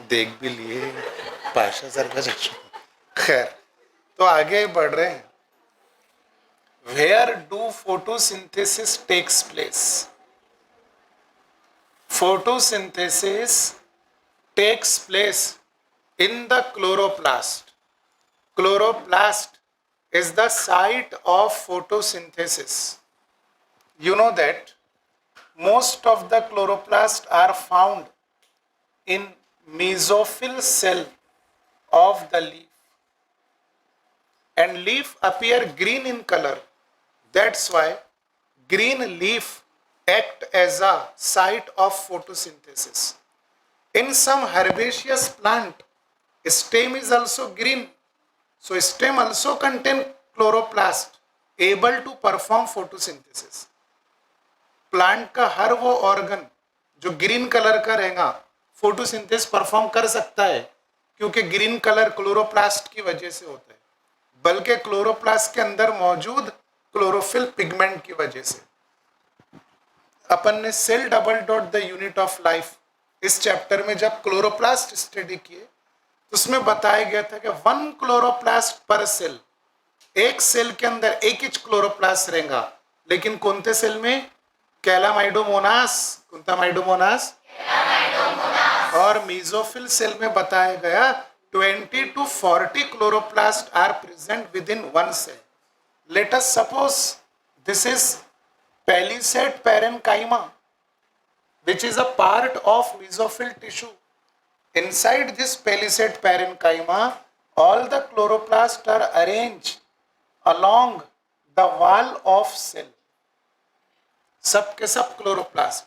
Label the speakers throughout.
Speaker 1: देख भी लिए 5,000 का चश्मा। खैर, तो आगे बढ़ रहे हैं। Where do photosynthesis takes place? Photosynthesis takes place in the chloroplast. Chloroplast is the site of photosynthesis. You know that most of the chloroplasts are found in mesophyll cell of the leaf, and leaf appear green in color. That's why green leaf act as a site of photosynthesis. In some herbaceous plant, stem is also green. So stem also contain chloroplast able to perform photosynthesis. Plant का हर वो organ जो green colour का रहेगा photosynthesis perform कर सकता है, क्योंकि green colour chloroplast की वजह से होता है, बल्कि क्लोरोप्लास्ट के अंदर मौजूद क्लोरोफिल पिगमेंट की वजह से। अपन ने cell double dot the unit of life इस चैप्टर में जब क्लोरोप्लास्ट स्टडी किए तो उसमें बताया गया था कि 1 क्लोरोप्लास्ट पर सेल, एक सेल के अंदर एक ही क्लोरोप्लास्ट रहेगा, लेकिन कौनते सेल में? कैलामाइडोमोनास। कौनता माइडोमोनास? और मीजोफिल सेल में बताया गया 20 to 40 chloroplast are present within one cell. Let us suppose this is palisade parenchyma, which is a part of mesophyll tissue. Inside this palisade parenchyma, all the chloroplasts are arranged along the wall of cell. सब के सब chloroplast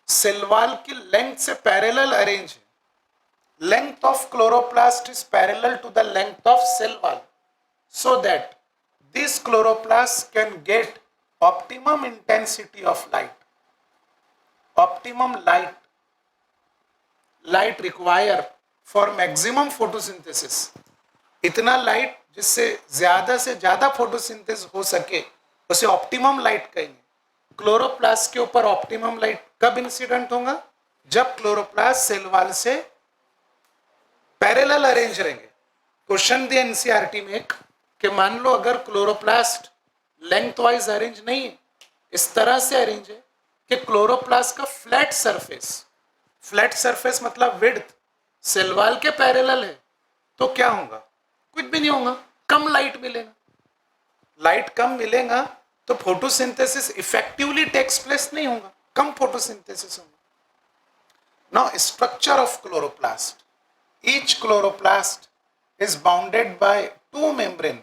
Speaker 1: cell wall की length से parallel arrange है। Length of chloroplast is parallel to the length of cell wall, so that these chloroplasts can get optimum intensity of light. Optimum light require for maximum photosynthesis. इतना light जिससे ज्यादा से ज्यादा photosynthesis हो सके उसे optimum light कहेंगे। Chloroplast के ऊपर ऑप्टिमम लाइट कब इंसिडेंट होगा? जब क्लोरोप्लास्ट सेल वॉल से पैरेलल अरेंज रहेंगे। क्वेश्चन दिया एनसीईआरटी में एक कि मान लो अगर क्लोरोप्लास्ट लेंथ वाइज अरेंज नहीं है, इस तरह से अरेंज है कि क्लोरोप्लास्ट का फ्लैट सरफेस मतलब विड्थ सेल वॉल के पैरेलल है, तो क्या होगा? कुछ भी नहीं होगा, कम लाइट मिलेगा। लाइट कम मिलेगा तो फोटोसिंथेसिस इफेक्टिवली टेक्स प्लेस नहीं होगा, कम फोटोसिंथेसिस होगा। Now structure of chloroplast, each chloroplast is bounded by two membrane,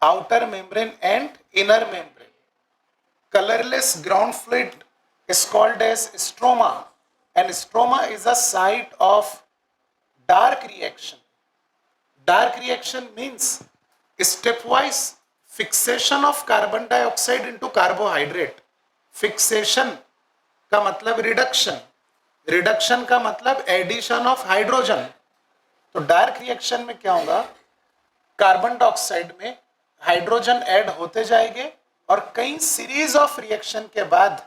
Speaker 1: outer membrane and inner membrane. Colorless ground fluid is called as stroma, and stroma is a site of dark reaction. Dark reaction means stepwise fixation of carbon dioxide into carbohydrate. Fixation का मतलब reduction, reduction का मतलब addition of hydrogen. तो dark reaction में क्या होगा? Carbon dioxide में hydrogen add होते जाएंगे और कई सीरीज ऑफ रिएक्शन के बाद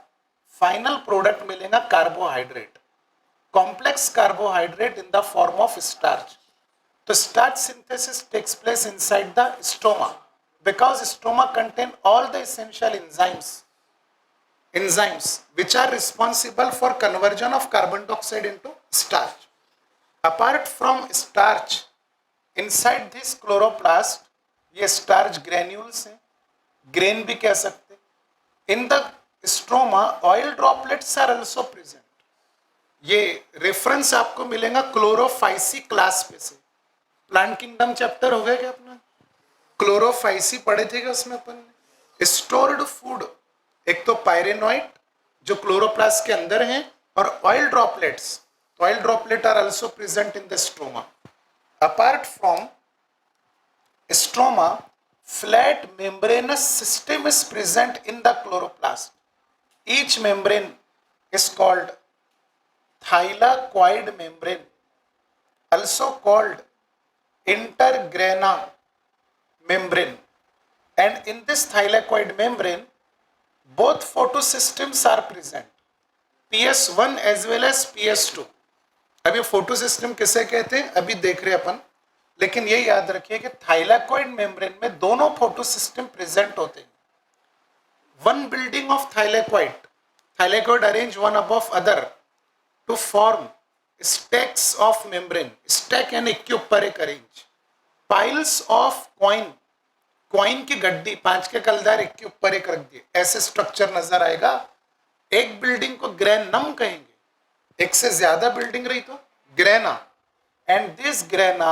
Speaker 1: फाइनल प्रोडक्ट मिलेगा carbohydrate, complex carbohydrate in the form of starch. तो starch synthesis takes place inside the stoma because stoma contain all the essential enzymes which are responsible for conversion of carbon dioxide into starch. Apart from starch, inside this chloroplast, ये starch granules हैं, grain भी कह सकते हैं. In the stroma, oil droplets are also present. ये reference आपको मिलेगा Chlorophyceae class पे से। प्लांट किंगडम चैप्टर हो गया क्या अपना? क्लोरोफाइसी पढ़े थे क्या उसमें अपन ने? स्टोर्ड फूड, एक तो पायरेनोइड जो क्लोरोप्लास्ट के अंदर हैं और oil droplets. Oil droplet are also present in the stroma. Apart from stroma, flat membranous system is present in the chloroplast. Each membrane is called thylakoid membrane, also called intergrana membrane. And in this thylakoid membrane, both photosystems are present, PS1 as well as PS2. अब ये photo system किसे कहते हैं अभी देख रहे हैं अपन, लेकिन ये याद रखिए कि थाइलैकॉइड मेम्ब्रेन में दोनों फोटो सिस्टम प्रेजेंट होते हैं. One building of thylakoid arrange one above other to form stacks of membrane. Stack यानी एक के ऊपर एक अरेंज. पाइल्स ऑफ कॉइन की गड्डी 5 के कलदार एक के ऊपर एक रख दिए, ऐसे स्ट्रक्चर नजर आएगा. एक बिल्डिंग को ग्रेनम कहेंगे, एक से ज्यादा बिल्डिंग रही तो grana. And this grana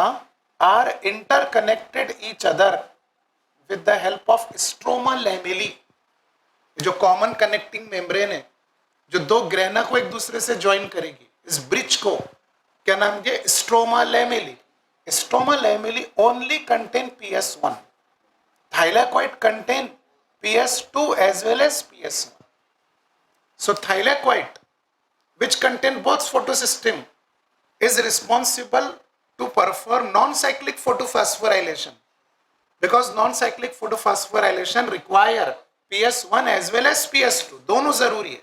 Speaker 1: are interconnected each other with the help of stroma lamellae. जो कॉमन कनेक्टिंग मेम्ब्रेन है जो दो ग्रेना को एक दूसरे से ज्वाइन करेगी, इस ब्रिज को क्या नाम दिया, stroma lamellae. Stroma lamellae only contain PS1. Thylakoid contain PS2 as well as PS1. So thylakoid, which contain both photosystem, is responsible to perform non-cyclic photophosphorylation, because non-cyclic photophosphorylation require PS1 as well as PS2. दोनों जरूरी है.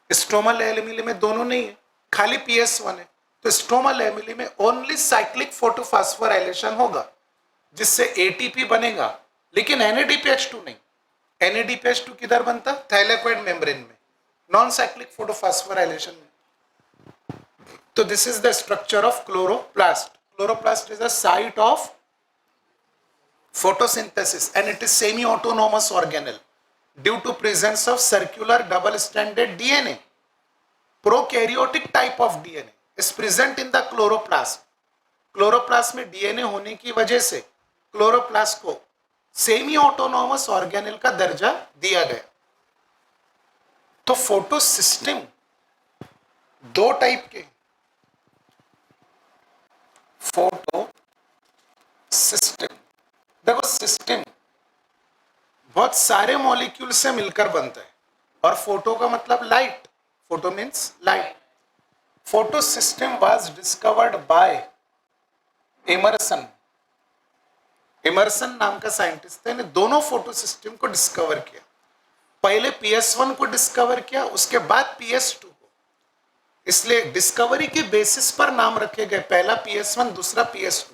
Speaker 1: Stroma lamellae में दोनों नहीं है, खाली PS1 है. तो स्ट्रोमा लैमेली में ओनली साइक्लिक फोटोफॉस्फोराइलेशन होगा जिससे ATP बनेगा, लेकिन NADPH2 नहीं. NADPH2 किधर बनता, थाइलैकॉइड मेम्ब्रेन में, नॉन साइक्लिक फोटोफॉस्फोराइलेशन में. तो this is the structure of chloroplast. Chloroplast is a site of photosynthesis and it is semi-autonomous organelle due to presence of circular double-stranded DNA. Prokaryotic type of DNA is present in the chloroplast. Chloroplast में DNA होने की वजह से chloroplast को semi autonomous organelle का दर्जा दिया गया. तो फोटो सिस्टम दो टाइप के. फोटो सिस्टम, देखो सिस्टम बहुत सारे मॉलिक्यूल से मिलकर बनता है और फोटो का मतलब light. Photo means light. Photo system was discovered by Emerson. Emerson नाम का साइंटिस्ट है ने दोनों फोटो सिस्टम को डिस्कवर किया. पहले PS1 को डिस्कवर किया, उसके बाद PS2 को. इसलिए डिस्कवरी के बेसिस पर नाम रखे गए, पहला PS1 दूसरा PS2.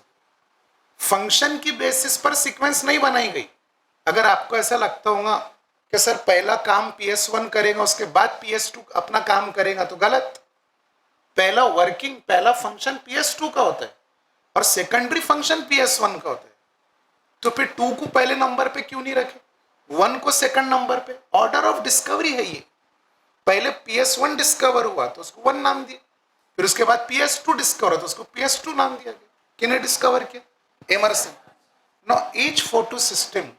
Speaker 1: फंक्शन की बेसिस पर सीक्वेंस नहीं बनाई गई. अगर आपको ऐसा लगता होगा कि सर पहला काम PS1 करेगा उसके बाद PS2 अपना काम करेगा, तो गलत. पहला वर्किंग, पहला फंक्शन PS2 का होता है और सेकेंडरी फंक्शन PS1 का होता है. तो फिर 2 को पहले नंबर पे क्यों नहीं रखे, 1 को सेकंड नंबर पे? ऑर्डर ऑफ डिस्कवरी है ये. पहले PS1 डिस्कवर हुआ तो उसको 1 नाम दिया, फिर उसके बाद PS2 डिस्कवर हुआ तो उसको PS2 नाम दिया गया. किसने डिस्कवर किया? Emerson. Now each photo system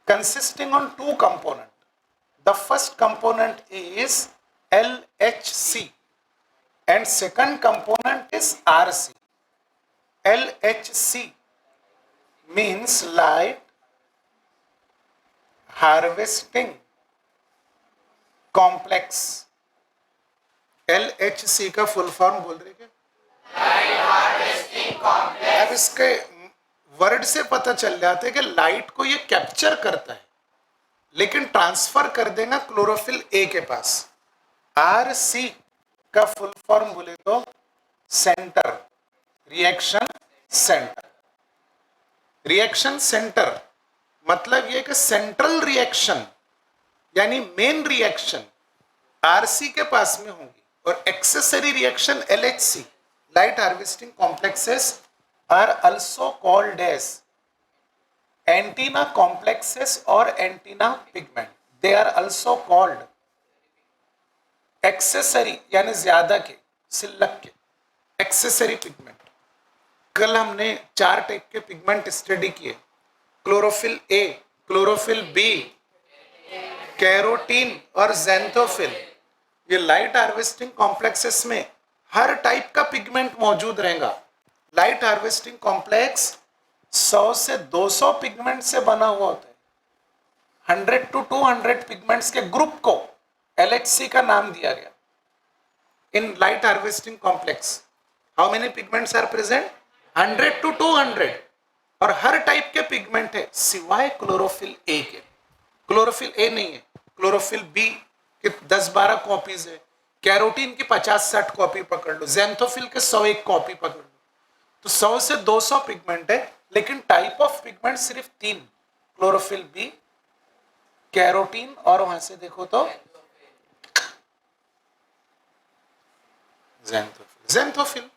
Speaker 1: consisting on 2 component. The first component is LHC and second component is RC. LHC means light harvesting complex. LHC का फुल फॉर्म बोल रहे क्या? Light harvesting complex. अब इसके वर्ड से पता चल जाता है कि लाइट को ये कैप्चर करता है लेकिन ट्रांसफर कर देगा क्लोरोफिल A के पास. RC का फुल फॉर्म बोले तो centre, reaction centre. Reaction centre मतलब ये कि सेंट्रल रिएक्शन यानी मेन रिएक्शन RC के पास में होंगी और accessory reaction LHC, light harvesting complexes, are also called as antenna complexes और antenna pigment. They are also called accessory यानी ज्यादा के, सिल्लक के, एक्सेसरी पिगमेंट. कल हमने 4 टाइप के पिगमेंट स्टडी किए, chlorophyll A, chlorophyll B, carotene और ज़ैंथोफिल. ये लाइट हार्वेस्टिंग कॉम्प्लेक्सेस में हर टाइप का पिगमेंट मौजूद रहेगा. लाइट हार्वेस्टिंग कॉम्प्लेक्स 100 से 200 पिगमेंट से बना हुआ होता है. 100 to 200 पिगमेंट्स के ग्रुप को LHC का नाम दिया गया. In light harvesting complex how many pigments are present? 100 to 200. और हर टाइप के पिगमेंट है सिवाय क्लोरोफिल A के. क्लोरोफिल A नहीं है, क्लोरोफिल B के 10-12 कॉपीज है, कैरोटीन की 50-60 कॉपी पकड़ लो, ज़ैंथोफिल के 101 कॉपी पकड़ लो, तो 100 से 200 पिगमेंट है, लेकिन टाइप ऑफ पिगमेंट सिर्फ 3, क्लोरोफिल बी, कैरोटीन और वहां से देखो तो ज़ैंथोफिल।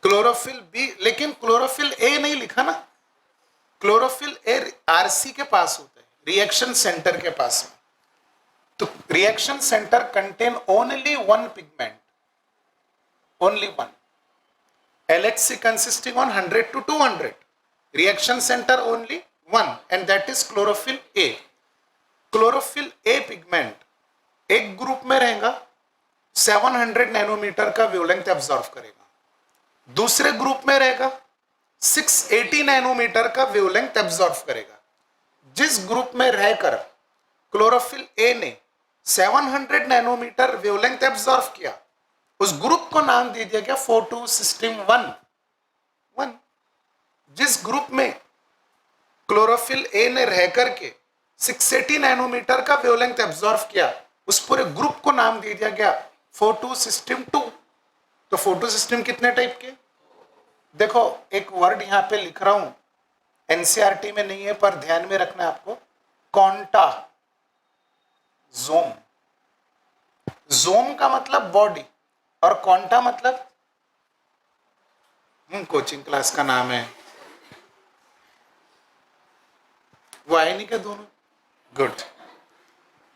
Speaker 1: क्लोरोफिल बी, लेकिन क्लोरोफिल ए नहीं लिखा ना, क्लोरोफिल ए आरसी के पास होता है, रिएक्शन सेंटर के पास में। तो reaction centre contain only one pigment, only one, LHC consisting on 100 to 200, reaction center only one, and that is chlorophyll A. chlorophyll A pigment एक ग्रुप में रहेगा, 700 नैनोमीटर का वेवलेंथ एब्जॉर्व करेगा, दूसरे ग्रुप में रहेगा 680 नैनोमीटर का वेवलेंथ एब्जॉर्व करेगा। जिस ग्रुप में रहकर क्लोरोफिल ए ने 700 नैनोमीटर वेवलेंथ एब्जॉर्व किया, उस ग्रुप को नाम दे दिया गया फोटोसिस्टीन 1। जिस ग्रुप में क्लोरोफिल ए ने रह करके 680 नैनोमीटर का वेवलेंथ एब्जॉर्व किया, उस पूरे ग्रुप को नाम दे दिया गया फोटोसिस्टीन 2। तो फोटोसिस्टीन कितने टाइप के, देखो एक वर्ड यहां पे लिख रहा हूं, एनसीईआरटी में नहीं है पर ध्यान में रखना आपको, कॉन्टा जोम। जोम का मतलब बॉडी और कॉन्टा मतलब कोचिंग क्लास का नाम है, वो आए नहीं क्या दोनों, गुड।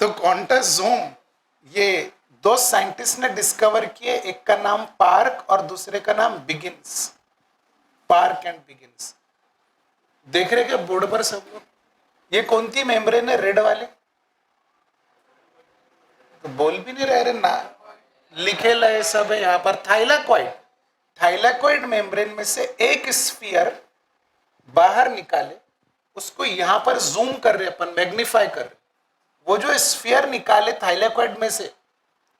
Speaker 1: तो कॉन्टाजोम ये दो साइंटिस्ट ने डिस्कवर किए, एक का नाम पार्क और दूसरे का नाम बिगिंस, पार्क एंड बिगिंस। देख रहे क्या बोर्ड पर सब लोग, ये कौन सी मेम्ब्रेन है, रेड वाले तो बोल भी नहीं रहे ना, लिखे लए सब है यहां पर। थाइलाकॉइड, थाइलाकॉइड मेम्ब्रेन में से एक स्फीयर बाहर निकाले, उसको यहां पर जूम कर रहे अपन, मैग्नीफाई कर रहे, वो जो स्फीयर निकाले थाइलाकॉइड में से,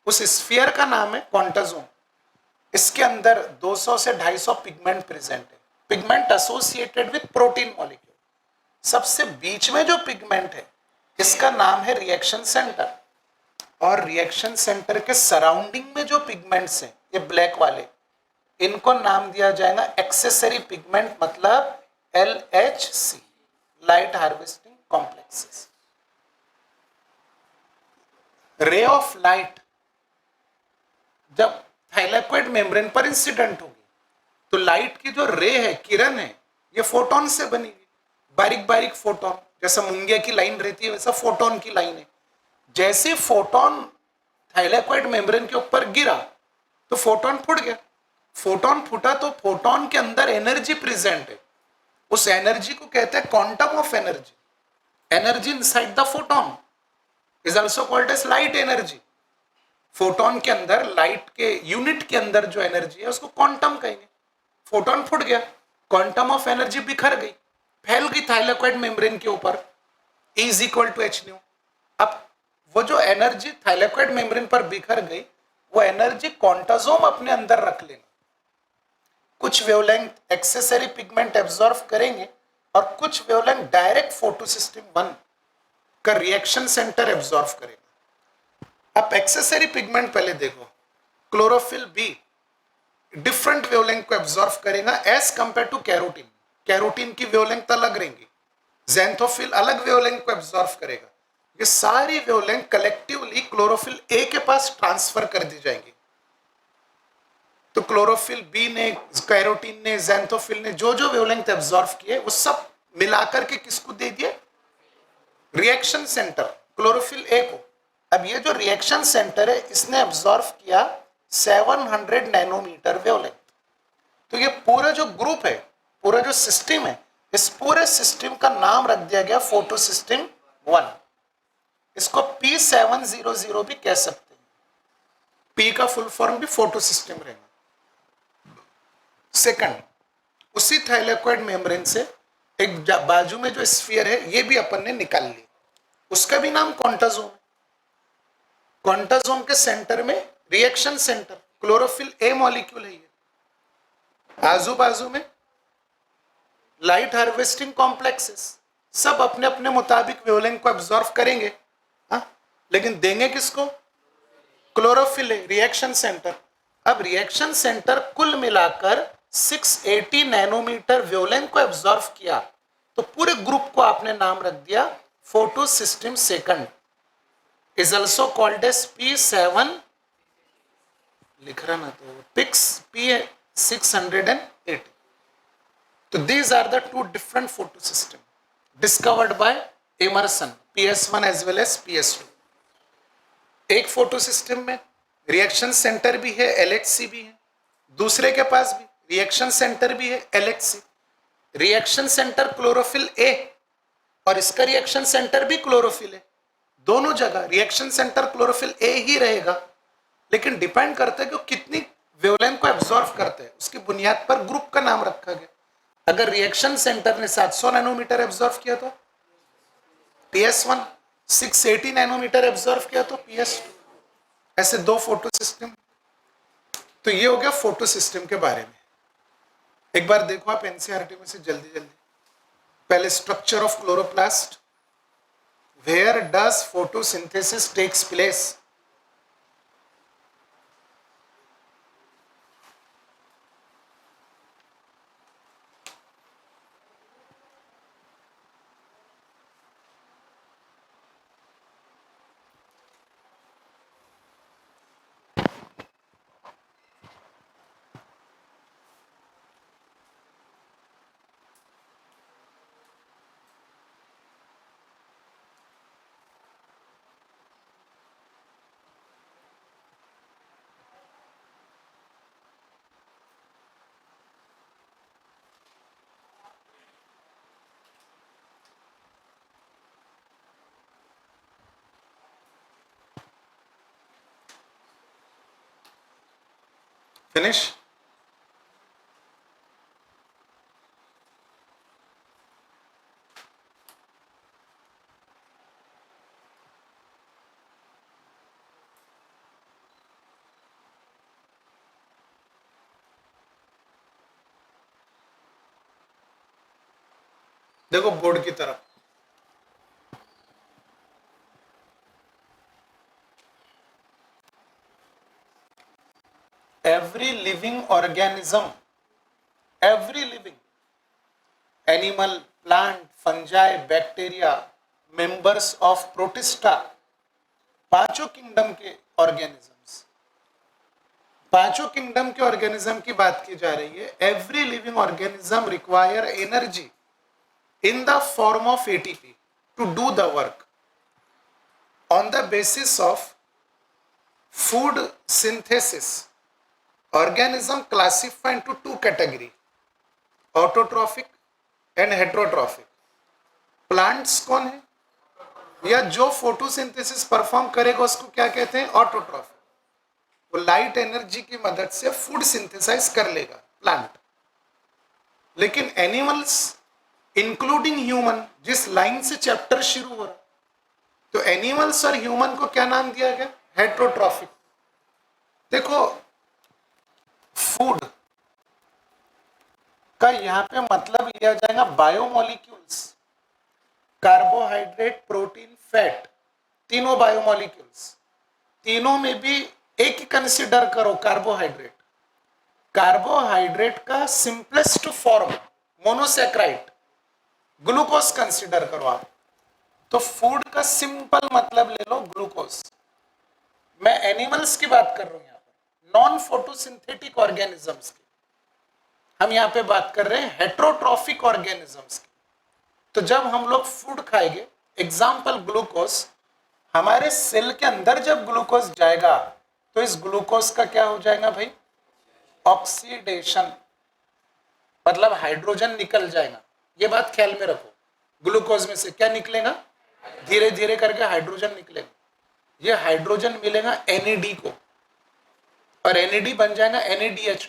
Speaker 1: उस स्फीयर का नाम है कॉन्टाजोम। इसके अंदर 200 से 250 पिगमेंट प्रेजेंट है, pigment associated with protein molecule. सबसे बीच में जो पिगमेंट है इसका नाम है रिएक्शन सेंटर, और रिएक्शन सेंटर के सराउंडिंग में जो पिगमेंट्स हैं ये ब्लैक वाले, इनको नाम दिया जाएगा एक्सेसरी पिगमेंट, मतलब LHC, light harvesting complexes. Ray of light जब थाइलाकॉइड मेम्ब्रेन पर इंसिडेंट होगी तो लाइट की जो रे है, किरण है, ये फोटोन से बनेगी, बारीक बारीक फोटोन, जैसा मुंगिया की लाइन रहती है वैसा फोटोन की लाइन है। जैसे फोटोन थाइलाकॉइड मेम्ब्रेन के ऊपर गिरा तो फोटोन फूट गया, फोटोन फूटा तो फोटोन के अंदर एनर्जी प्रेजेंट है, उस एनर्जी को कहते हैं quantum of energy. Energy inside the photon is also called as light energy. Photon के अंदर, लाइट के यूनिट के अंदर जो एनर्जी है उसको क्वांटम कहेंगे। फोटोन फूट गया, क्वांटम ऑफ एनर्जी बिखर गई, फैल गई थाइलाकॉइड मेम्ब्रेन के ऊपर, E is equal to H nu. अब वो जो एनर्जी थाइलाकॉइड मेम्ब्रेन पर बिखर गई, वो एनर्जी कॉन्टाजोम अपने अंदर रख लेना, कुछ वेवलेंथ एक्सेसरी पिगमेंट एब्जॉर्व करेंगे और कुछ वेवलेंथ डायरेक्ट फोटोसिस्टीन 1 का रिएक्शन सेंटर एब्जॉर्व करेगा। अब एक्सेसरी पिगमेंट पहले देखो, क्लोरोफिल बी डिफरेंट वेवलेंथ को एब्जॉर्व करेगा as compare to carotene. Carotene की वेवलेंथ अलग रहेंगी, ज़ैंथोफिल अलग वेवलेंथ को एब्जॉर्व करेगा। ये सारी वेवलेंथ कलेक्टिवली क्लोरोफिल ए के पास ट्रांसफर कर दी जाएंगी। तो क्लोरोफिल बी ने, कैरोटीन ने, ज़ैंथोफिल ने जो जो वेवलेंथ एब्जॉर्व किए वो सब मिलाकर के किसको दे दिए, रिएक्शन सेंटर, क्लोरोफिल ए को। अब ये जो रिएक्शन सेंटर है इसने एब्जॉर्व किया 700 नैनोमीटर वेवलेंथ। तो ये पूरा जो ग्रुप है, पूरा जो सिस्टम है, इस पूरे सिस्टम का नाम रख दिया गया फोटोसिस्टीन 1। इसको P700 भी कह सकते हैं, P का फुल फॉर्म भी फोटोसिस्टम रहेगा। सेकंड, उसी थाइलाकॉइड मेम्ब्रेन से एक बाजू में जो स्फीयर है ये भी अपन ने निकाल ली, उसका भी नाम कॉन्टाजोम। कॉन्टाजोम के सेंटर में reaction centre, chlorophyll A molecule है ये, आजू बाजू में लाइट हार्वेस्टिंग कॉम्प्लेक्सेस, सब अपने अपने मुताबिक वेवलेंथ को एब्जॉर्व करेंगे, हाँ, लेकिन देंगे किसको, क्लोरोफिल है, रिएक्शन सेंटर। अब रिएक्शन सेंटर कुल मिलाकर 680 नैनोमीटर वेवलेंथ को एब्जॉर्व किया, तो पूरे ग्रुप को आपने नाम रख दिया photosystem second, is also called as P7, लिख रहा ना तो पिक्स P680। तो these are the two different photosystem discovered by Emerson, PS1 as well as PS2। एक फोटो सिस्टम में रिएक्शन सेंटर भी है, LHC भी है, दूसरे के पास भी रिएक्शन सेंटर भी है, LHC। Reaction centre chlorophyll A और इसका रिएक्शन सेंटर भी क्लोरोफिल है, दोनों जगह रिएक्शन सेंटर क्लोरोफिल ए ही रहेगा, लेकिन डिपेंड करता है कि कितनी वेवलेंथ को एब्जॉर्व करते हैं, उसकी बुनियाद पर ग्रुप का नाम रखा गया। अगर रिएक्शन सेंटर ने 700 नैनोमीटर एब्जॉर्व किया तो PS1, 680 नैनोमीटर एब्जॉर्व किया तो PS2। ऐसे दो फोटो सिस्टम। तो ये हो गया फोटो सिस्टम के बारे में। एक बार देखो आप एनसीईआरटी में से जल्दी जल्दी। पहले structure of chloroplast, where does photosynthesis takes place. Finish. देखो बोर्ड की तरफ, every living organism, every living animal, plant, fungi, bacteria, members of protista, पांचों किंगडम के ऑर्गेनिजम्स, पांचों किंगडम के ऑर्गेनिज्म की बात की जा रही है। Every living organism require energy in the form of ATP to do the work. On the basis of food synthesis, organism classify into two category, autotrophic and heterotrophic। Plants कौन है, या जो फोटोसिंथेसिस परफॉर्म करेगा उसको क्या कहते हैं, autotrophic. वो लाइट एनर्जी की मदद से फूड सिंथेसाइज कर लेगा प्लांट। लेकिन एनिमल्स इंक्लूडिंग ह्यूमन, जिस लाइन से चैप्टर शुरू हो रहा, तो एनिमल्स और ह्यूमन को क्या नाम दिया गया, हेट्रोट्रॉफिक। देखो फूड का यहां पे मतलब लिया जाएगा बायोमोलिक्यूल्स, कार्बोहाइड्रेट, प्रोटीन, फैट, तीनों बायोमोलिक्यूल्स। तीनों में भी एक ही कंसीडर करो, कार्बोहाइड्रेट। कार्बोहाइड्रेट का simplest form monosaccharide, glucose consider करो आप। तो फूड का सिंपल मतलब ले लो ग्लूकोज। मैं एनिमल्स की बात कर रहा हूं यहां पर, नॉन फोटोसिंथेटिक ऑर्गेनिजम्स की। हम यहां पे बात कर रहे हैं हेट्रोट्रॉफिक ऑर्गेनिजम्स की। तो जब हम लोग फूड खाएंगे, एग्जाम्पल ग्लूकोज, हमारे सेल के अंदर जब ग्लूकोज जाएगा तो इस ग्लूकोज का क्या हो जाएगा भाई, ऑक्सीडेशन, मतलब हाइड्रोजन निकल जाएगा। ये बात ख्याल में रखो, ग्लूकोज में से क्या निकलेगा, धीरे धीरे करके हाइड्रोजन निकलेगा। ये हाइड्रोजन मिलेगा NAD को, और NAD बन जाएगा NADH2।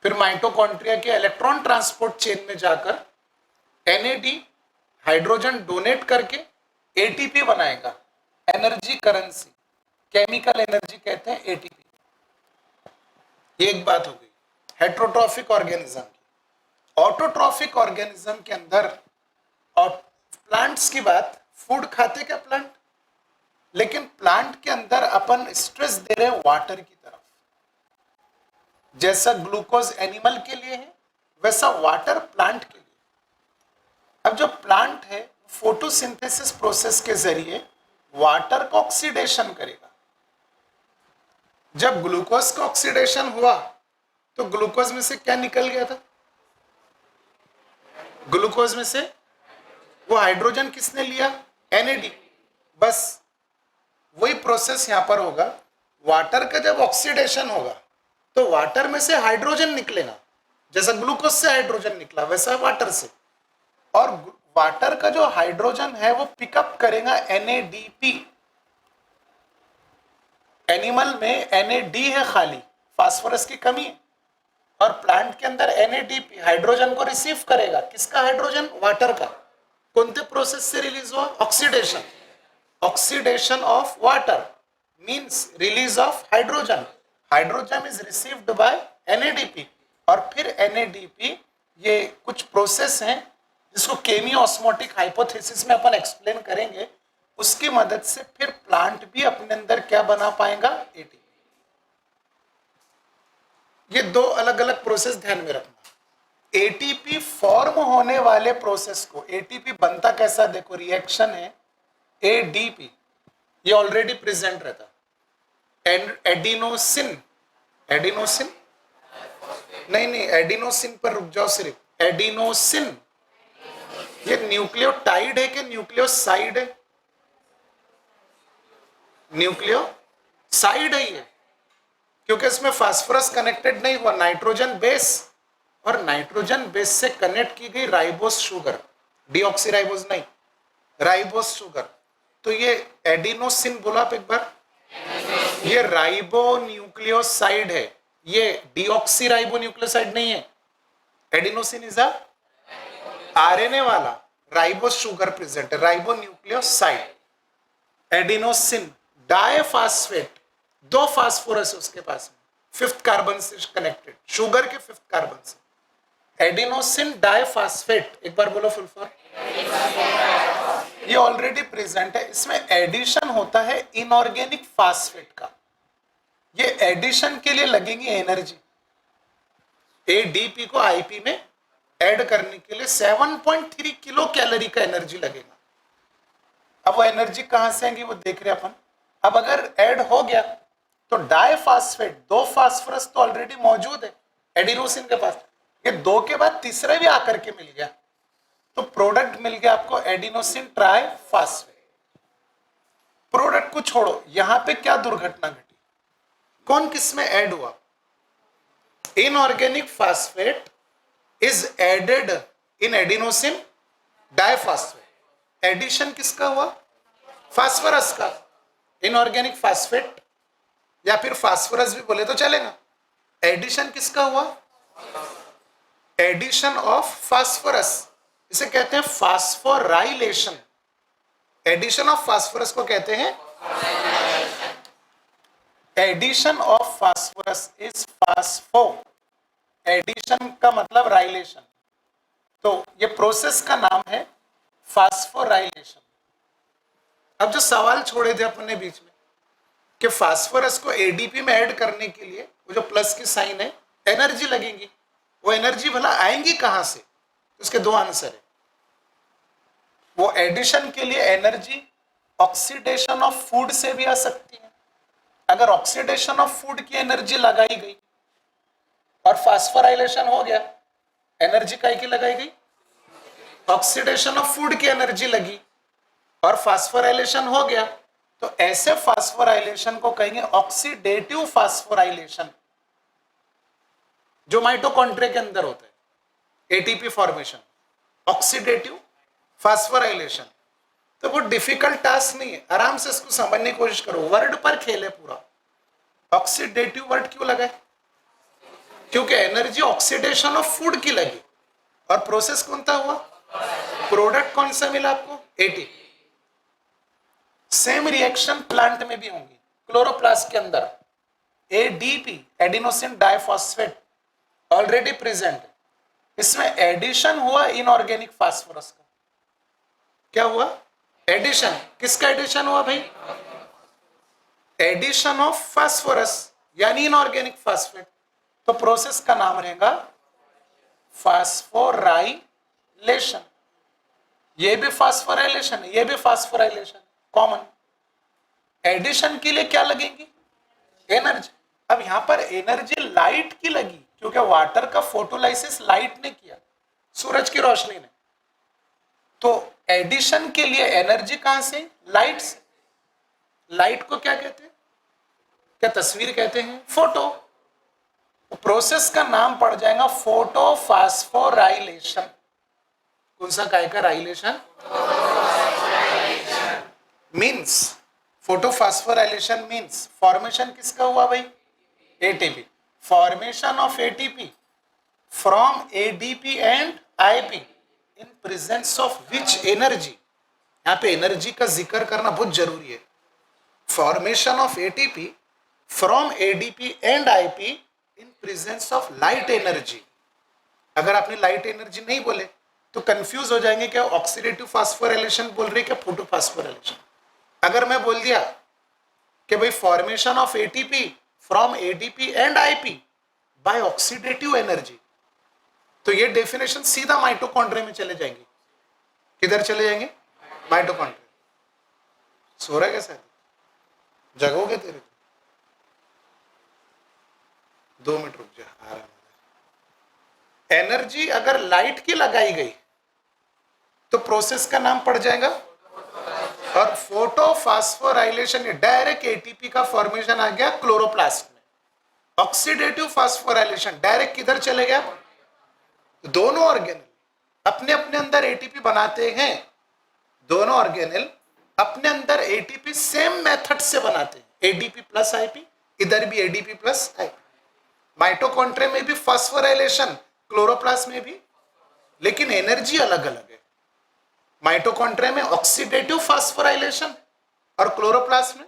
Speaker 1: फिर माइटोकॉन्ड्रिया के इलेक्ट्रॉन ट्रांसपोर्ट चेन में जाकर NAD हाइड्रोजन डोनेट करके ATP बनाएगा, एनर्जी करेंसी, केमिकल एनर्जी कहते हैं ATP। ये एक बात हो गई हेट्रोट्रॉफिक ऑर्गेनिज्म की। ऑटोट्रॉफिक ऑर्गेनिज्म के अंदर और प्लांट्स की बात, फूड खाते क्या प्लांट, लेकिन प्लांट के अंदर अपन स्ट्रेस दे रहे हैं वाटर की तरफ। जैसा ग्लूकोज एनिमल के लिए है वैसा वाटर प्लांट के लिए। अब जो प्लांट है फोटोसिंथेसिस प्रोसेस के जरिए वाटर को ऑक्सीडेशन करेगा। जब ग्लूकोज का ऑक्सीडेशन हुआ तो ग्लूकोज में से क्या निकल गया था? ग्लूकोज में से वो हाइड्रोजन किसने लिया? NAD। बस वही प्रोसेस यहां पर होगा। वाटर का जब ऑक्सीडेशन होगा तो वाटर में से हाइड्रोजन निकलेगा। जैसा ग्लूकोज से हाइड्रोजन निकला वैसा वाटर से, और वाटर का जो हाइड्रोजन है वो पिकअप करेगा NADP। एनिमल में NAD है खाली, फास्फोरस की कमी है, और प्लांट के अंदर NADP हाइड्रोजन को रिसीव करेगा। किसका हाइड्रोजन? वाटर का। कौन प्रोसेस से रिलीज हुआ? Oxidation. Oxidation of water means release of hydrogen. Hydrogen is received by NADP, और फिर NADP ये कुछ प्रोसेस हैं जिसको केमियो ऑस्मोटिक हाइपोथेसिस में अपन एक्सप्लेन करेंगे। उसकी मदद से फिर प्लांट भी अपने अंदर क्या बना पाएगा? ATP। ये दो अलग अलग प्रोसेस ध्यान में रखना। ATP फॉर्म होने वाले प्रोसेस को, ATP बनता कैसा देखो, रिएक्शन है ADP, ये ऑलरेडी प्रेजेंट रहता। एडिनोसिन, एडिनोसिन नहीं, एडिनोसिन पर रुक जाओ सिर्फ। एडिनोसिन ये न्यूक्लियोटाइड है कि न्यूक्लियोसाइड है? न्यूक्लियोसाइड है ये, क्योंकि इसमें फास्फोरस कनेक्टेड नहीं हुआ। नाइट्रोजन बेस, और नाइट्रोजन बेस से कनेक्ट की गई राइबोस शुगर, डीऑक्सीराइबोस नहीं, राइबोस शुगर। तो ये एडिनोसिन बोला आप एक बार, ये राइबो न्यूक्लियोसाइड है, ये डीऑक्सीराइबो न्यूक्लियोसाइड नहीं है। एडिनोसिन इज अ RNA वाला राइबोस शुगर प्रेजेंट है, राइबो न्यूक्लियोसाइड। एडिनोसिन डाइफॉस्फेट, दो फास्फोरस उसके पास में, फिफ्थ कार्बन से कनेक्टेड, शुगर के फिफ्थ कार्बन से। एडिनोसिन डाइफॉस्फेट, एक बार बोलो फुल फॉर्म। ये ऑलरेडी प्रेजेंट है। इसमें एडिशन होता है इनऑर्गेनिक फास्फेट का। ये एडिशन के लिए लगेगी एनर्जी। ADP को IP में ऐड करने के लिए 7.3 किलो कैलोरी का एनर्जी लगेगा। अब वो एनर्जी कहां से आएगी वो देख रहे अपन। अब अगर ऐड हो गया तो डाइफॉस्फेट, दो फास्फोरस तो ऑलरेडी मौजूद है एडिनोसिन के पास, ये दो के बाद तीसरा भी आकर के मिल गया, तो प्रोडक्ट मिल गया आपको एडिनोसिन ट्राइफॉस्फेट। प्रोडक्ट को छोड़ो, यहां पे क्या दुर्घटना घटी? कौन किस में ऐड हुआ? Inorganic phosphate is added in adenosine diphosphate। Addition किसका हुआ? फास्फोरस का। इनऑर्गेनिक फास्फेट या फिर फास्फोरस भी बोले तो चलेगा। एडिशन किसका हुआ? एडिशन ऑफ फास्फोरस, इसे कहते हैं फास्फोराइलेशन। एडिशन ऑफ फास्फोरस को कहते हैं, addition of phosphorus is phospho, addition का मतलब राइलेशन, तो ये प्रोसेस का नाम है फास्फोराइलेशन। अब जो सवाल छोड़े थे अपने बीच में कि फास्फोरस को ADP में ऐड करने के लिए वो जो प्लस की साइन है, एनर्जी लगेगी, वो एनर्जी भला आएंगी कहां से? उसके दो आंसर है। वो एडिशन के लिए एनर्जी ऑक्सीडेशन ऑफ फूड से भी आ सकती है। अगर ऑक्सीडेशन ऑफ फूड की एनर्जी लगाई गई और फास्फोराइलेशन हो गया, एनर्जी काय की लगाई गई? ऑक्सीडेशन ऑफ फूड की एनर्जी लगी और फास्फोराइलेशन हो गया, तो ऐसे फास्फोराइलेशन को कहेंगे ऑक्सीडेटिव फास्फोराइलेशन, जो माइटोकॉन्ड्रिया के अंदर होता है, ATP फॉर्मेशन, ऑक्सीडेटिव फास्फोराइलेशन। तो वो डिफिकल्ट टास्क नहीं है, आराम से इसको समझने की कोशिश करो। वर्ड पर खेल है पूरा। ऑक्सीडेटिव वर्ड क्यों लगा है? क्योंकि एनर्जी ऑक्सीडेशन ऑफ फूड की लगी और प्रोसेस कौन सा हुआ? प्रोडक्ट कौन सा मिला आपको? ATP। सेम रिएक्शन प्लांट में भी होंगी। क्लोरोप्लास्ट के अंदर ADP, adenosine diphosphate, already present है। इसमें एडिशन हुआ इनऑर्गेनिक फास्फोरस का। क्या हुआ? एडिशन। किसका एडिशन हुआ भाई? एडिशन ऑफ फास्फोरस यानी इनऑर्गेनिक फास्फेट, तो प्रोसेस का नाम रहेगा फास्फोराइलेशन। ये भी फास्फोराइलेशन है, ये भी फास्फोराइलेशन, कॉमन। एडिशन के लिए क्या लगेगी? एनर्जी। अब यहां पर एनर्जी लाइट की लगी क्योंकि वाटर का फोटोलाइसिस लाइट ने किया, सूरज की रोशनी ने। तो एडिशन के लिए एनर्जी कहां से? लाइट से। लाइट को क्या कहते हैं? क्या तस्वीर कहते हैं? फोटो। तो प्रोसेस का नाम पड़ जाएगा फोटो फास्फोराइलेशन। कौन सा काय का राइलेशन? मीन्स फोटोफॉस्फोराइलेशन मीन्स फॉर्मेशन किसका हुआ भाई? ATP. Formation of ATP from ADP and IP in presence of which energy. यहां पे एनर्जी का जिक्र करना बहुत जरूरी है। Formation of ATP from ADP and IP in presence of light energy. अगर आपने लाइट एनर्जी नहीं बोले तो कंफ्यूज हो जाएंगे, क्या ऑक्सीडेटिव फास्फोराइलेशन बोल रहे, क्या फोटोफॉस्फोराइलेशन। अगर मैं बोल दिया कि भाई formation of ATP from ADP and IP by oxidative energy, तो ये डेफिनेशन सीधा माइटोकॉन्ड्रिया में चले जाएंगे। किधर चले जाएंगे? माइटोकॉन्ड्रिया। सो रहा कैसा? जगोगे तेरे को? 2 मिनट रुक जा, आ रहा। एनर्जी अगर लाइट की लगाई गई तो प्रोसेस का नाम पड़ जाएगा, और फोटोफॉस्फोराइलेशन डायरेक्ट एटीपी का फॉर्मेशन आ गया क्लोरोप्लास्ट में। ऑक्सीडेटिव फास्फोराइलेशन डायरेक्ट किधर चले गया? दोनों ऑर्गेनल अपने अपने अंदर एटीपी बनाते हैं। दोनों ऑर्गेनल अपने अंदर एटीपी सेम मेथड से बनाते हैं, एडीपी प्लस आईपी, इधर भी एडीपी प्लस आईपी। माइटोकॉन्ड्रिया में भी फास्फोराइलेशन, क्लोरोप्लास्ट में भी, लेकिन एनर्जी अलग अलग है। माइटोकॉन्ड्रिया में ऑक्सीडेटिव फास्फोराइलेशन और क्लोरोप्लास्ट में,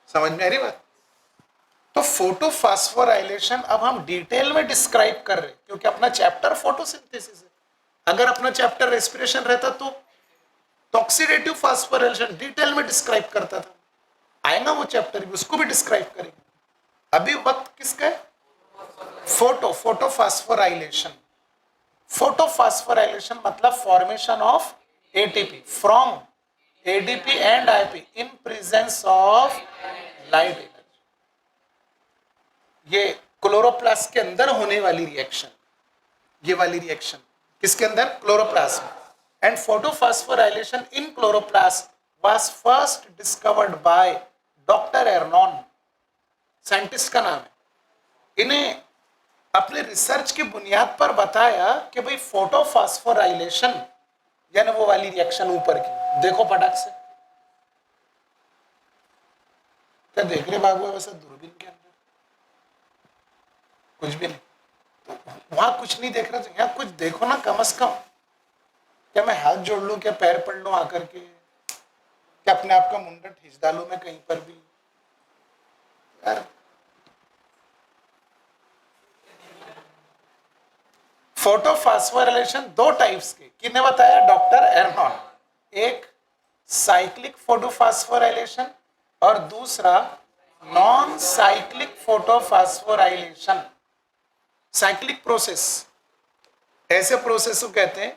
Speaker 1: समझ में आ रही बात? तो फोटोफॉस्फोराइलेशन अब हम डिटेल में डिस्क्राइब कर रहे हैं क्योंकि अपना चैप्टर फोटोसिंथेसिस है। अगर अपना चैप्टर रेस्पिरेशन रहता तो ऑक्सीडेटिव फास्फोराइलेशन डिटेल में डिस्क्राइब करता था। आएगा वो चैप्टर भी, उसको भी डिस्क्राइब करेंगे। अभी वक्त किसका है? फोटोफॉस्फोराइलेशन। फोटोफॉस्फोराइलेशन मतलब formation of ATP from ADP and IP in presence of light energy. ये क्लोरोप्लास्ट के अंदर होने वाली रिएक्शन, ये वाली रिएक्शन किसके अंदर? क्लोरोप्लास्ट में। And photophosphorylation in chloroplast was first discovered by doctor Arnon, scientist का नाम है। इन्हें अपने रिसर्च की बुनियाद पर बताया कि भाई फोटोफॉस्फोराइलेशन यानी वो वाली रिएक्शन ऊपर की देखो फटाक से। क्या देख रहे बाबू वैसे दूरबीन के अंदर? कुछ भी नहीं। तो वहां कुछ नहीं देख रहा, तो यहाँ कुछ देखो ना कम से कम। क्या मैं हाथ जोड़ लूं, क्या पैर पड़ लूं आकर के, क्या अपने आप का मुंडा खींच डालू मैं कहीं पर भी यार? फोटोफॉस्फोराइलेशन दो टाइप्स के किसने बताया? डॉक्टर एर्नॉन। एक साइक्लिक फोटोफॉस्फोराइलेशन और दूसरा non cyclic photophosphorylation. Cyclic process ऐसे प्रोसेस को कहते हैं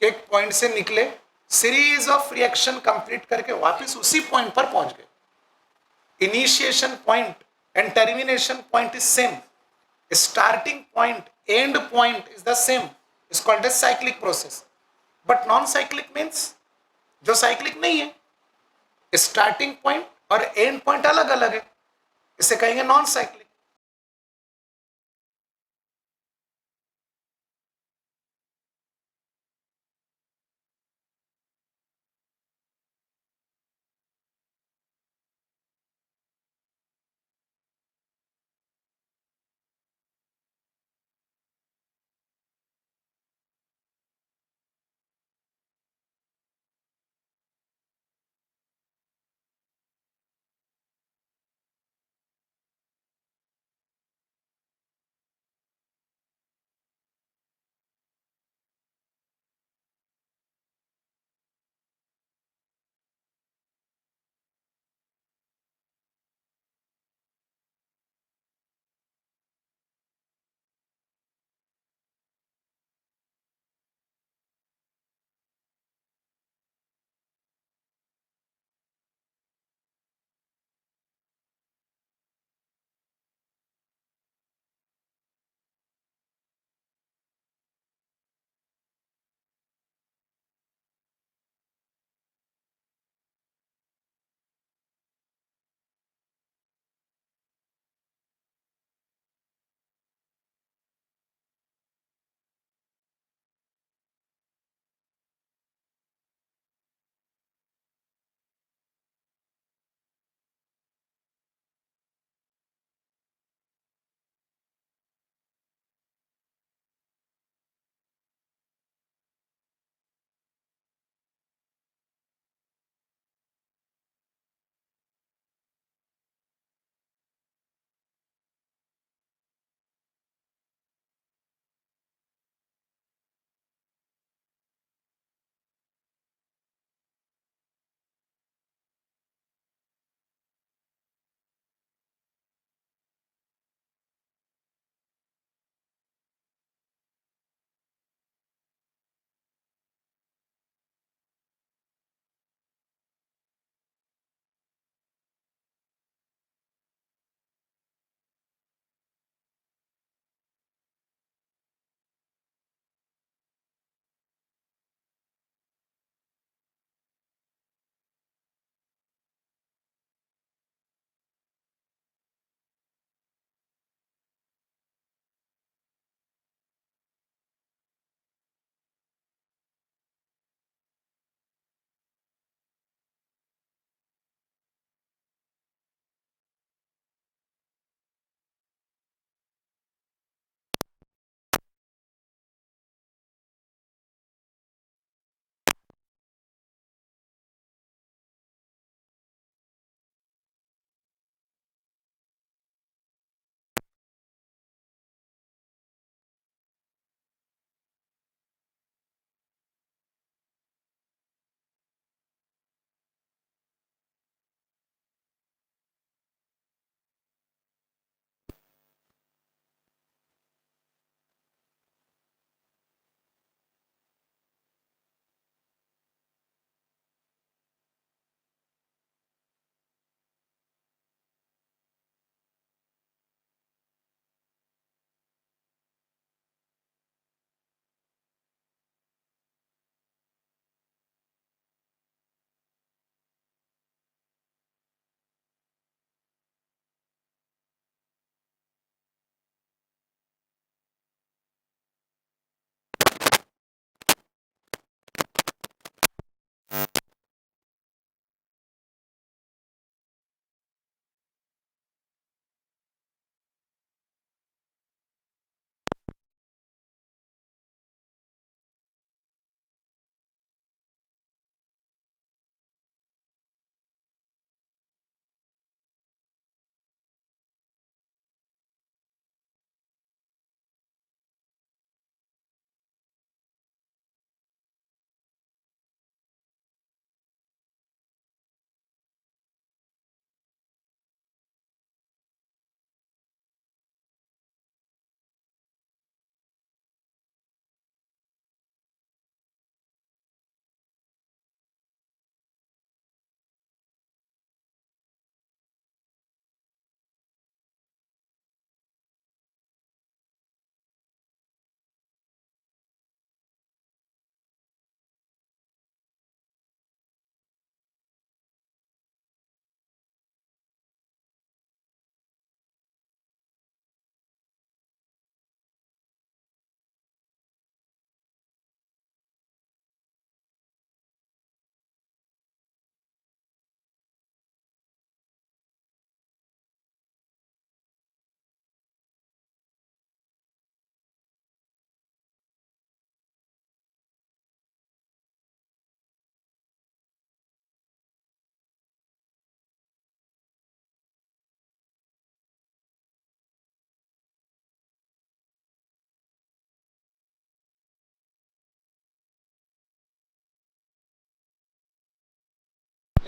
Speaker 1: कि एक पॉइंट से निकले, सीरीज ऑफ रिएक्शन कंप्लीट करके वापस उसी पॉइंट पर पहुंच गए। Initiation point and termination point is same, starting point end point is the same, is called as cyclic process. But non cyclic means जो cyclic नहीं है, starting point और end point अलग अलग है, इसे कहेंगे नॉन साइक्लिक।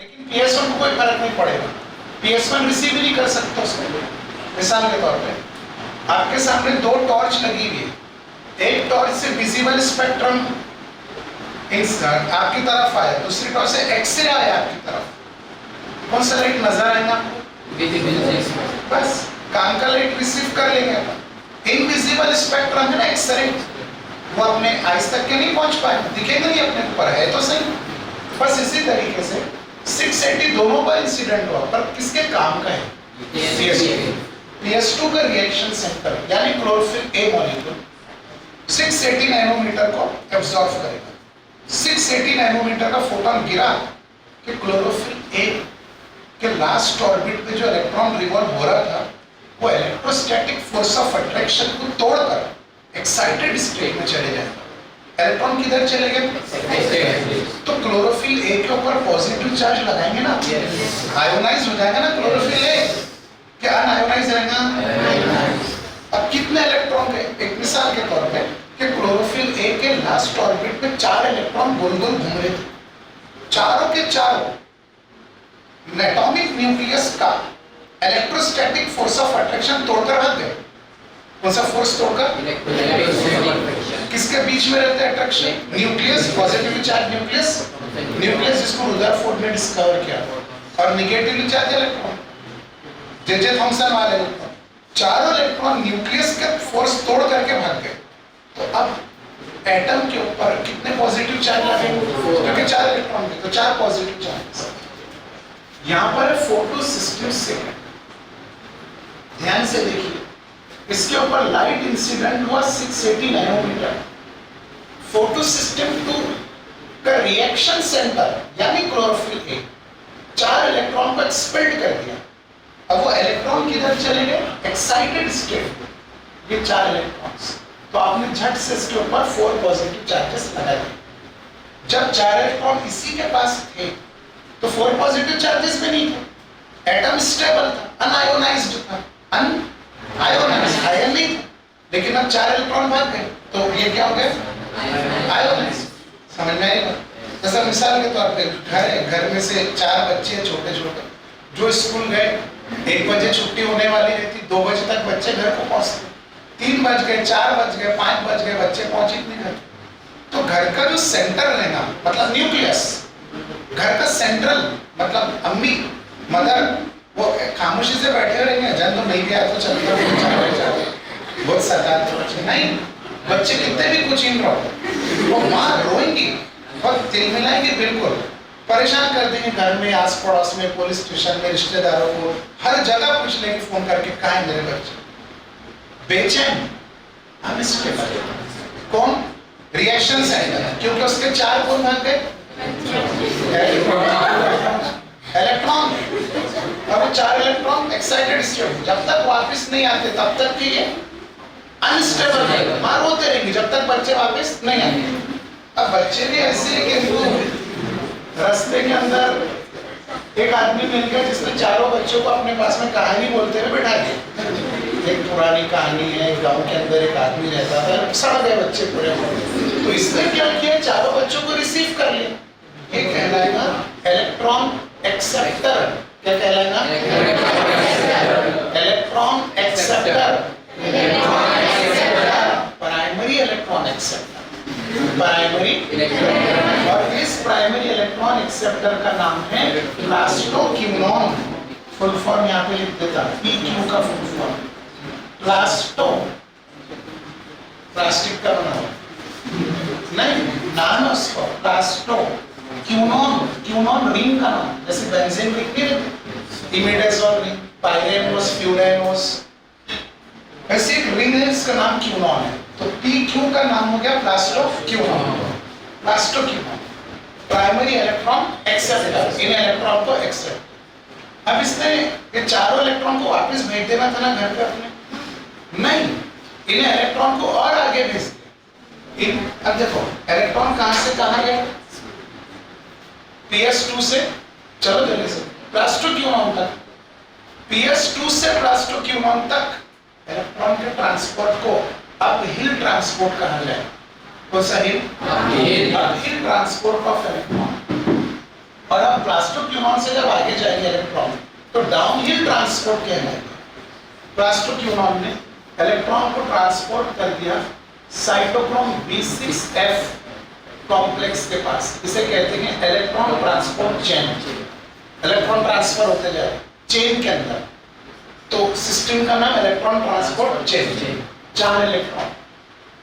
Speaker 1: लेकिन PS1 को कोई फर्क नहीं पड़ेगा, PS1 रिसीव ही नहीं कर सकता उसको। मिसाल के तौर पे आपके सामने दो टॉर्च लगी हुई है, एक टॉर्च से विजिबल स्पेक्ट्रम आपकी तरफ आया, दूसरी टॉर्च से एक्सरे आया आपकी तरफ, कौन सा लाइट नजर आएगा आपको? बस काम का लाइट रिसीव कर लेंगे अपन। इनविजिबल स्पेक्ट्रम है ना एक्सरे, वो अपने आइज तक के नहीं पहुंच पाए, दिखेगा नहीं अपने ऊपर, है तो सही। बस इसी तरीके से 680 दोनों पर इंसिडेंट हुआ, पर किसके काम का है? PS2 का रिएक्शन सेंटर यानी क्लोरोफिल ए मॉलिक्यूल 680 नैनोमीटर को एब्जॉर्ब करेगा। 680 नैनोमीटर का फोटोन गिरा कि क्लोरोफिल ए के लास्ट ऑर्बिट पे जो इलेक्ट्रॉन रिवॉल्व हो रहा था वो इलेक्ट्रोस्टैटिक फोर्स ऑफ अट्रैक्शन को तोड़कर एक्साइटेड स्टेट में चले जाएगा। इलेक्ट्रॉन किधर चले गए? तो क्लोरोफिल ए के ऊपर पॉजिटिव चार्ज लगाएंगे ना, आयोनाइज हो जाएगा ना क्लोरोफिल ए, क्या अनआयोनाइज रहेगा? अब कितने इलेक्ट्रॉन गए? एक मिसाल के तौर पे कि क्लोरोफिल ए के लास्ट ऑर्बिट में 4 इलेक्ट्रॉन गोल गोल घूम रहे थे, चारों के चारों एटॉमिक न्यूक्लियस का इलेक्ट्रोस्टैटिक फोर्स ऑफ अट्रैक्शन तोड़कर भाग गए। कौन सा फोर्स तोड़कर? किसके बीच में रहता है attraction? Nucleus, positively charge nucleus, nucleus जिसको रुदरफोर्ड ने डिस्कवर किया, और negatively charge electron, J Thomson वाले इलेक्ट्रॉन। चारों इलेक्ट्रॉन न्यूक्लियस के फोर्स तोड़ करके भाग गए। तो अब एटम के ऊपर कितने पॉजिटिव चार्ज लगेंगे? क्योंकि 4 इलेक्ट्रॉन थे तो 4 पॉजिटिव चार्ज। यहाँ पर फोटो सिस्टम से ध्यान से देखिए, इसके ऊपर लाइट इंसिडेंट हुआ 680 नैनोमीटर। फोटो सिस्टम 2 का रिएक्शन सेंटर यानी क्लोरोफिल ए 4 इलेक्ट्रॉन को एक्सपेल्ड कर दिया। अब वो इलेक्ट्रॉन किधर चले गए? एक्साइटेड स्टेट, ये 4 इलेक्ट्रॉन्स। तो आपने झट से इसके ऊपर 4 पॉजिटिव चार्जेस लगा दिए। जब 4 इलेक्ट्रॉन इसी के पास थे तो 4 पॉजिटिव चार्जेस भी नहीं थे, एटम स्टेबल था, अनआयोनाइज्ड था, अनआयोनाइज्ड आयन नहीं था, लेकिन अब 4 इलेक्ट्रॉन भाग गए तो ये क्या हो गए? आयोनाइज्ड। समझ में आएगा? जैसा मिसाल के तौर पे घर है, घर में से 4 बच्चे छोटे छोटे जो स्कूल गए, 1 बजे छुट्टी होने वाली रहती, 2 बजे तक बच्चे घर को पहुंचते, 3 बज गए, 4 बज गए, 5 बज गए, बच्चे पहुंचे नहीं घर। तो घर का जो सेंटर रहेगा मतलब न्यूक्लियस, घर का सेंट्रल मतलब अम्मी मदर, वो खामोशी से बैठे रहेंगे, जन तो नहीं गया तो चलता बहुत सताते बच्चे नहीं, बच्चे कितने भी कुचिंग रहो, वो माँ रोएंगी और दिल मिलाएंगे, बिल्कुल परेशान कर देंगे घर में, आस पड़ोस में, पुलिस स्टेशन में, रिश्तेदारों को, हर जगह पूछ लेंगे फोन करके कहाँ है मेरे बच्चे। बेचैन, अनस्टेबल। कौन? रिएक्शन सेंटर, क्योंकि उसके 4 कौन भाग गए? इलेक्ट्रॉन। और वो 4 इलेक्ट्रॉन एक्साइटेड स्टेट, जब तक वापस नहीं आते तब तक कि ये अनस्टेबल रहेगा, मार होते रहेंगे जब तक बच्चे वापस नहीं आते। अब बच्चे भी ऐसे हैं कि रास्ते के अंदर एक आदमी मिल गया जिसने चारों बच्चों को अपने पास में कहानी बोलते हुए बैठा दिया। एक पुरानी कहानी है, गांव के अंदर एक आदमी रहता था, सड़ गए बच्चे पूरे, तो इसने क्या किया? चारों बच्चों को रिसीव कर लिया। ये कहलाएगा इलेक्ट्रॉन एक्सेप्टर। क्या कहलाएगा? Electron acceptor, primary electron acceptor, primary. और इस प्राइमरी इलेक्ट्रॉन एक्सेप्टर का नाम है प्लास्टोक्यूनॉन। फुल फॉर्म यहाँ पे लिख देता, PQ का फुल फॉर्म प्लास्टो, प्लास्टिक का बना हुआ नहीं, नाम है उसका प्लास्टो क्यूनॉन। क्यूनॉन रिंग का नाम, जैसे बेंजीन रिंग नहीं रहती, इमिडाजोल रिंग, पाइरेनोस, फ्यूरेनोस, ऐसे एक रिंग है, इसका नाम क्यूनॉन है। तो PQ का नाम हो गया plastoquinone. Plastoquinone primary electron acceptor, इन इलेक्ट्रॉन को एक्सेप्ट। अब इसने ये चारों इलेक्ट्रॉन को वापस भेज देना था ना घर पे अपने, नहीं, इन्हें इलेक्ट्रॉन को और आगे भेज दिया। अब देखो इलेक्ट्रॉन कहां से कहां गए? PS2 से, चलो जल्दी से, प्लास्टोक्यूनॉन तक। PS2 से प्लास्टोक्यूनॉन तक इलेक्ट्रॉन के ट्रांसपोर्ट को अब हिल ट्रांसपोर्ट कहा जाए। कौन सा हिल? हिल ट्रांसपोर्ट ऑफ इलेक्ट्रॉन। और अब प्लास्टोक्यूनॉन से जब आगे जाएंगे इलेक्ट्रॉन तो डाउन हिल ट्रांसपोर्ट कहलाएगा। प्लास्टोक्यूनॉन ने इलेक्ट्रॉन को ट्रांसपोर्ट कर दिया साइटोक्रोम B6F कॉम्प्लेक्स के पास, इसे कहते हैं electron transport chain. Electron transfer होते जाए चेन के अंदर, तो सिस्टम का नाम इलेक्ट्रॉन ट्रांसपोर्ट चेन। 4 इलेक्ट्रॉन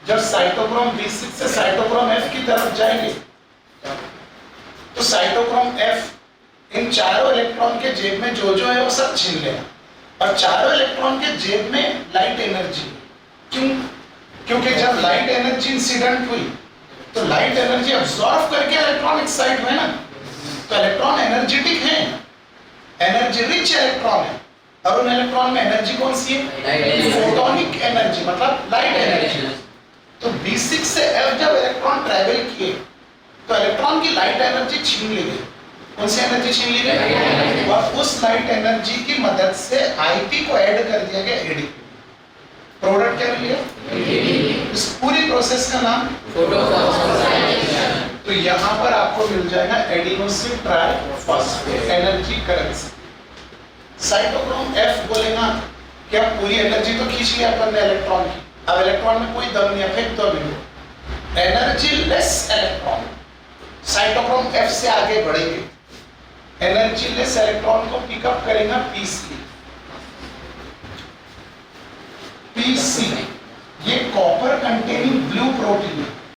Speaker 1: जब साइटोक्रोम B6 से साइटोक्रोम F की तरफ जाएंगे तो साइटोक्रोम F इन चारों इलेक्ट्रॉन के जेब में जो है वो सब छीन लेगा, और चारों इलेक्ट्रॉन के जेब में लाइट एनर्जी। क्यों? क्योंकि जब लाइट एनर्जी इंसिडेंट हुई तो लाइट एनर्जी अब्सॉर्ब करके इलेक्ट्रॉन एक्साइट हुए ना, तो इलेक्ट्रॉन एनर्जेटिक है, एनर्जी रिच इलेक्ट्रॉन है, और उन इलेक्ट्रॉन में एनर्जी कौन सी है? फोटोनिक एनर्जी, मतलब लाइट एनर्जी। तो B6 से F जब इलेक्ट्रॉन ट्रैवल किए तो इलेक्ट्रॉन की लाइट एनर्जी छीन ली गई। कौन सी एनर्जी छीन ली गई? और उस लाइट एनर्जी की मदद से IP को ऐड कर दिया गया ADP। प्रोडक्ट क्या लिया? इस पूरी प्रोसेस का नाम फोटोसिंथेसिस। तो यहाँ पर आपको मिल जाएगा adenosine triphosphate energy currency. Cytochrome F बोलेगा क्या पूरी एनर्जी तो खींच लिया अपन ने इलेक्ट्रॉन की, अब इलेक्ट्रॉन में कोई दम नहीं है, फेंक दो अभी। Energy less electron cytochrome F से आगे बढ़ेंगे, एनर्जी लेस इलेक्ट्रॉन को पिकअप करेगा PC। ये कॉपर कंटेनिंग ब्लू प्रोटीन है।